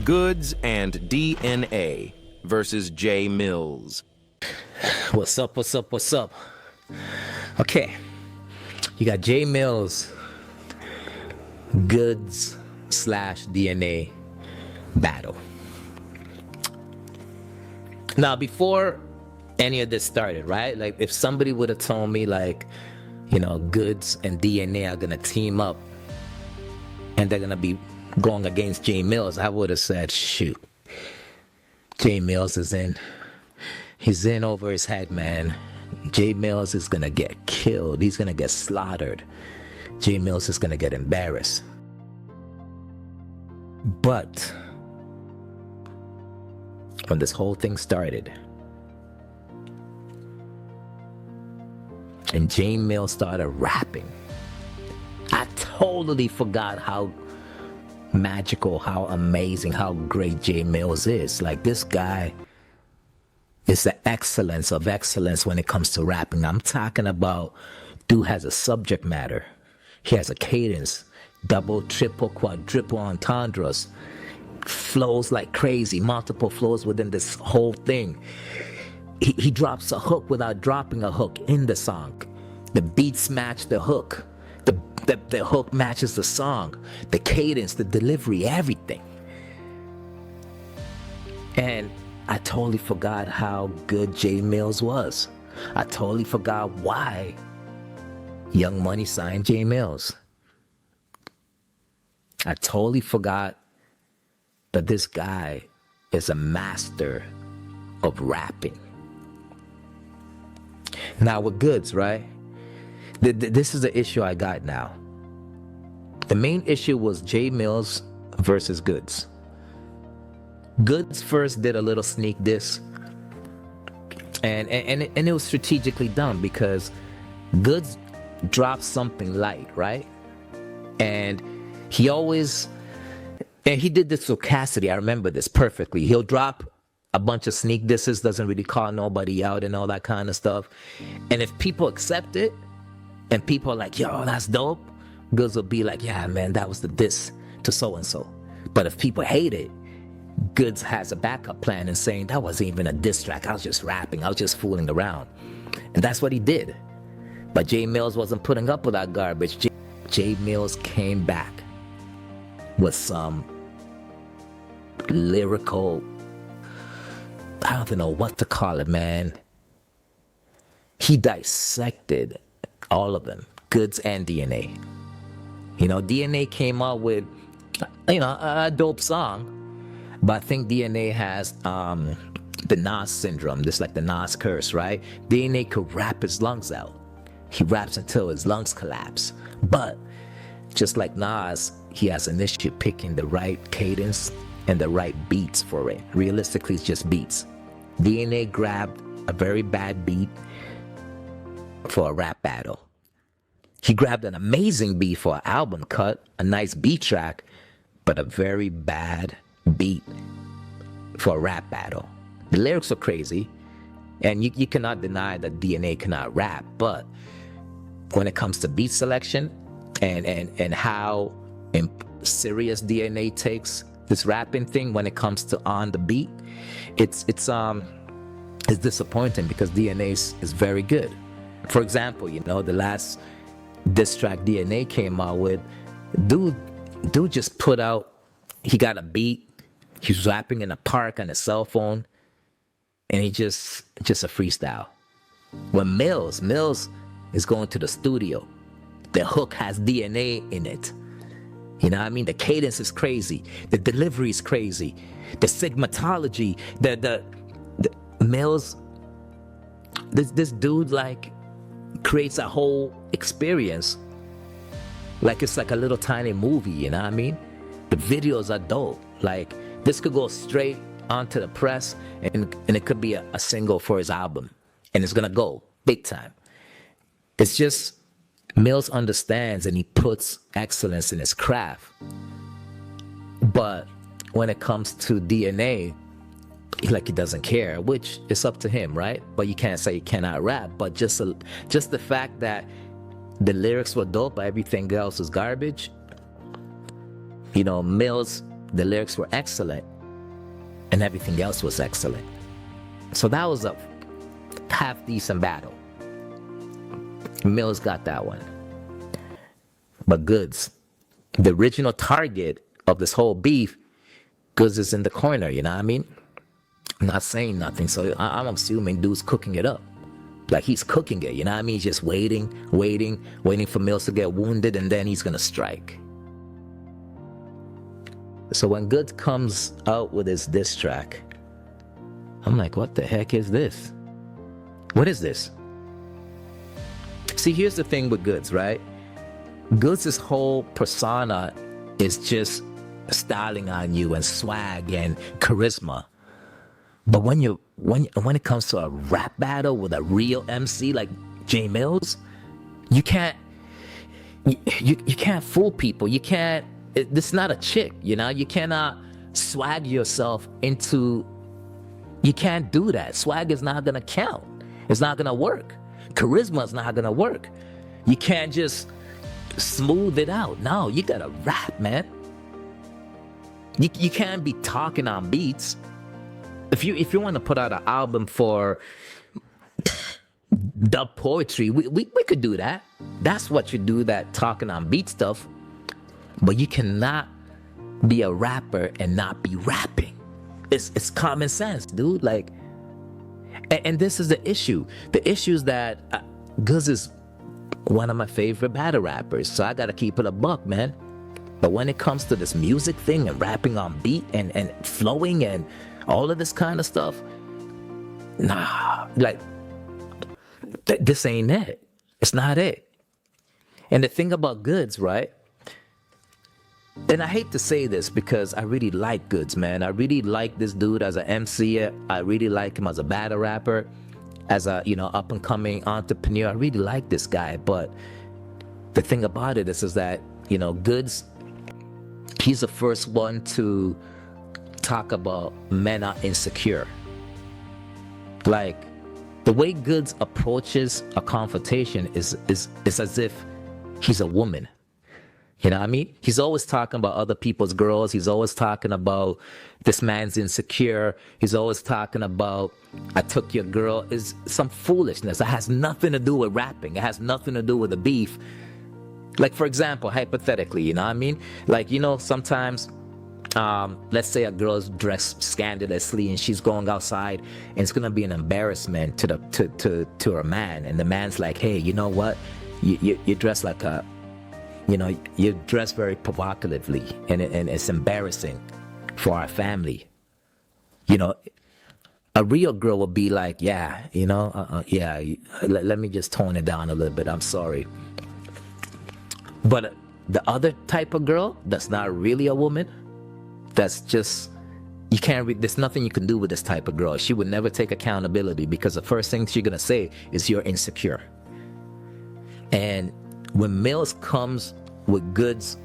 Goodz and D.N.A. versus Jae Millz. What's up, what's up, what's up? Okay, you got Jae Millz, Goodz / D.N.A. battle. Now, before any of this started, right? Like, if somebody would have told me, like, you know, Goodz and D.N.A. are gonna team up and they're gonna be going against Jae Millz, I would have said, shoot, Jae Millz is in. He's in over his head, man. Jae Millz is gonna get killed. He's gonna get slaughtered. Jae Millz is gonna get embarrassed. But when this whole thing started, and Jae Millz started rapping, I totally forgot how magical, how amazing, how great Jae Millz is. Like, this guy is the excellence of excellence when it comes to rapping. I'm talking about, dude has a subject matter. He has a cadence, double, triple, quadruple entendres, flows like crazy, multiple flows within this whole thing. He drops a hook without dropping a hook in the song. The beats match the hook. The hook matches the song. The cadence, the delivery, everything. And I totally forgot how good Jae Millz was. I totally forgot why Young Money signed Jae Millz. I totally forgot that this guy is a master of rapping. Now with Goodz, right? This is the issue I got now. The main issue was Jae Millz versus Goodz. Goodz first did a little sneak diss, and it was strategically done because Goodz dropped something light, right? And he did this with Cassidy. I remember this perfectly. He'll drop a bunch of sneak disses, doesn't really call nobody out and all that kind of stuff. And if people accept it, and people are like, yo, that's dope, Goodz will be like, yeah, man, that was the diss to so-and-so. But if people hate it, Goodz has a backup plan and saying, that wasn't even a diss track. I was just rapping. I was just fooling around. And that's what he did. But Jae Millz wasn't putting up with that garbage. Jae Millz came back with some lyrical, I don't even know what to call it, man. He dissected all of them, Goodz and D.N.A. You know, D.N.A. came out with, you know, a dope song, but I think D.N.A. has the Nas syndrome, just like the Nas curse, right? D.N.A. could rap his lungs out. He raps until his lungs collapse. But just like Nas, he has an issue picking the right cadence and the right beats for it. Realistically, it's just beats. D.N.A. grabbed a very bad beat for a rap battle. He grabbed an amazing beat for an album cut, a nice beat track, but a very bad beat for a rap battle. The lyrics are crazy, and you cannot deny that D.N.A. cannot rap, but when it comes to beat selection and how serious D.N.A. takes this rapping thing when it comes to on the beat, it's disappointing because D.N.A. is very good. For example, you know, the last diss track D.N.A. came out with, dude just put out, he got a beat, he's rapping in a park on his cell phone, and he just a freestyle. When Millz is going to the studio, the hook has D.N.A. in it. You know what I mean? The cadence is crazy, the delivery is crazy, the sigmatology, the Millz, this dude like creates a whole experience like it's like a little tiny movie, you know what I mean? The videos are dope. Like, this could go straight onto the press and it could be a single for his album, and it's gonna go big time. It's just Millz understands and he puts excellence in his craft. But when it comes to D.N.A., he doesn't care, which is up to him, right? But you can't say he cannot rap. But just the fact that the lyrics were dope, but everything else was garbage. You know, Millz, the lyrics were excellent, and everything else was excellent. So that was a half decent battle. Millz got that one. But Goodz, the original target of this whole beef, Goodz is in the corner, you know what I mean? I'm not saying nothing, so I'm assuming dude's cooking it up. Like he's cooking it, you know what I mean? He's just waiting for Millz to get wounded, and then he's gonna strike. So when Goodz comes out with his diss track, I'm like, what the heck is this? What is this? See, here's the thing with Goodz, right? Goods' whole persona is just styling on you and swag and charisma. But when it comes to a rap battle with a real MC like Jae Millz, you can't fool people. You can't. This is not a chick, you know. You cannot swag yourself into. You can't do that. Swag is not gonna count. It's not gonna work. Charisma is not gonna work. You can't just smooth it out. No, you gotta rap, man. You can't be talking on beats. If you want to put out an album for dub poetry, we could do that. That's what you do, that talking on beat stuff. But you cannot be a rapper and not be rapping. It's common sense, dude. Like, and this is the issue. The issue is that Goodz is one of my favorite battle rappers, so I gotta keep it a buck, man. But when it comes to this music thing and rapping on beat and flowing and all of this kind of stuff, nah, like, this ain't it. It's not it. And the thing about Goodz, right? And I hate to say this because I really like Goodz, man. I really like this dude as an MC. I really like him as a battle rapper, as a, up and coming entrepreneur. I really like this guy. But the thing about it is that, Goodz, he's the first one to talk about men are insecure. Like, the way Goodz approaches a confrontation is as if he's a woman. You know what I mean? He's always talking about other people's girls. He's always talking about this man's insecure. He's always talking about, I took your girl. Is some foolishness. It has nothing to do with rapping. It has nothing to do with the beef. Like, for example, hypothetically, you know what I mean? Like, sometimes, let's say a girl's dressed scandalously and she's going outside, and it's gonna be an embarrassment to her man. And the man's like, hey, you know what? You dress like a, you dress very provocatively, and it's embarrassing for our family. A real girl will be like, yeah, let me just tone it down a little bit. I'm sorry. But the other type of girl that's not really a woman, that's just, there's nothing you can do with this type of girl. She would never take accountability, because the first thing she's gonna say is you're insecure. And when Millz comes with Goodz,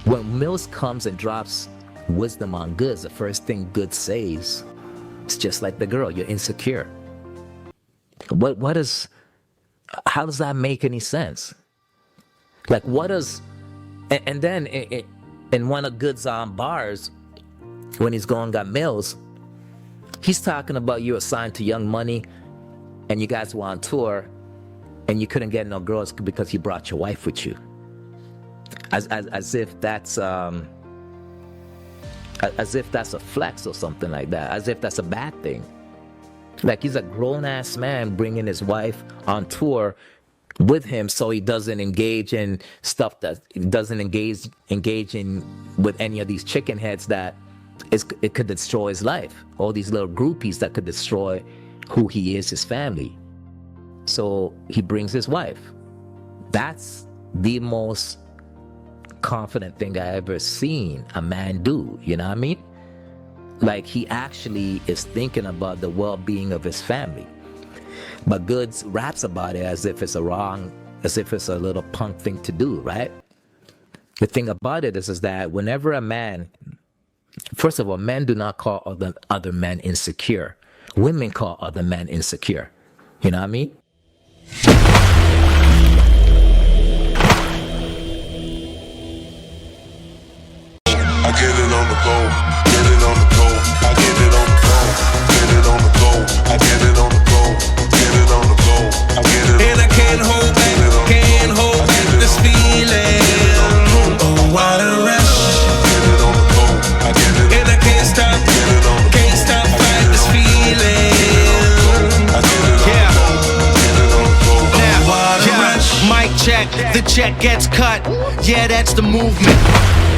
when Millz comes and drops wisdom on Goodz, the first thing Goodz says, it's just like the girl, you're insecure. How does that make any sense? Like, what does, and then in one of Goodz bars, when he's going got Millz, he's talking about you assigned to Young Money, and you guys were on tour, and you couldn't get no girls because you brought your wife with you. As if that's a flex or something like that. As if that's a bad thing. Like, he's a grown-ass man bringing his wife on tour with him, so he doesn't engage in stuff that doesn't engage in with any of these chicken heads that it could destroy his life. All these little groupies that could destroy who he is, his family. So he brings his wife. That's the most confident thing I ever seen a man do. You know what I mean? Like, he actually is thinking about the well-being of his family. But Goodz raps about it as if it's a little punk thing to do, right? The thing about it is that whenever a man, first of all, men do not call other men insecure. Women call other men insecure. You know what I mean? I get it on the pole, get it on the pole, I get check gets cut. Yeah, that's the movement.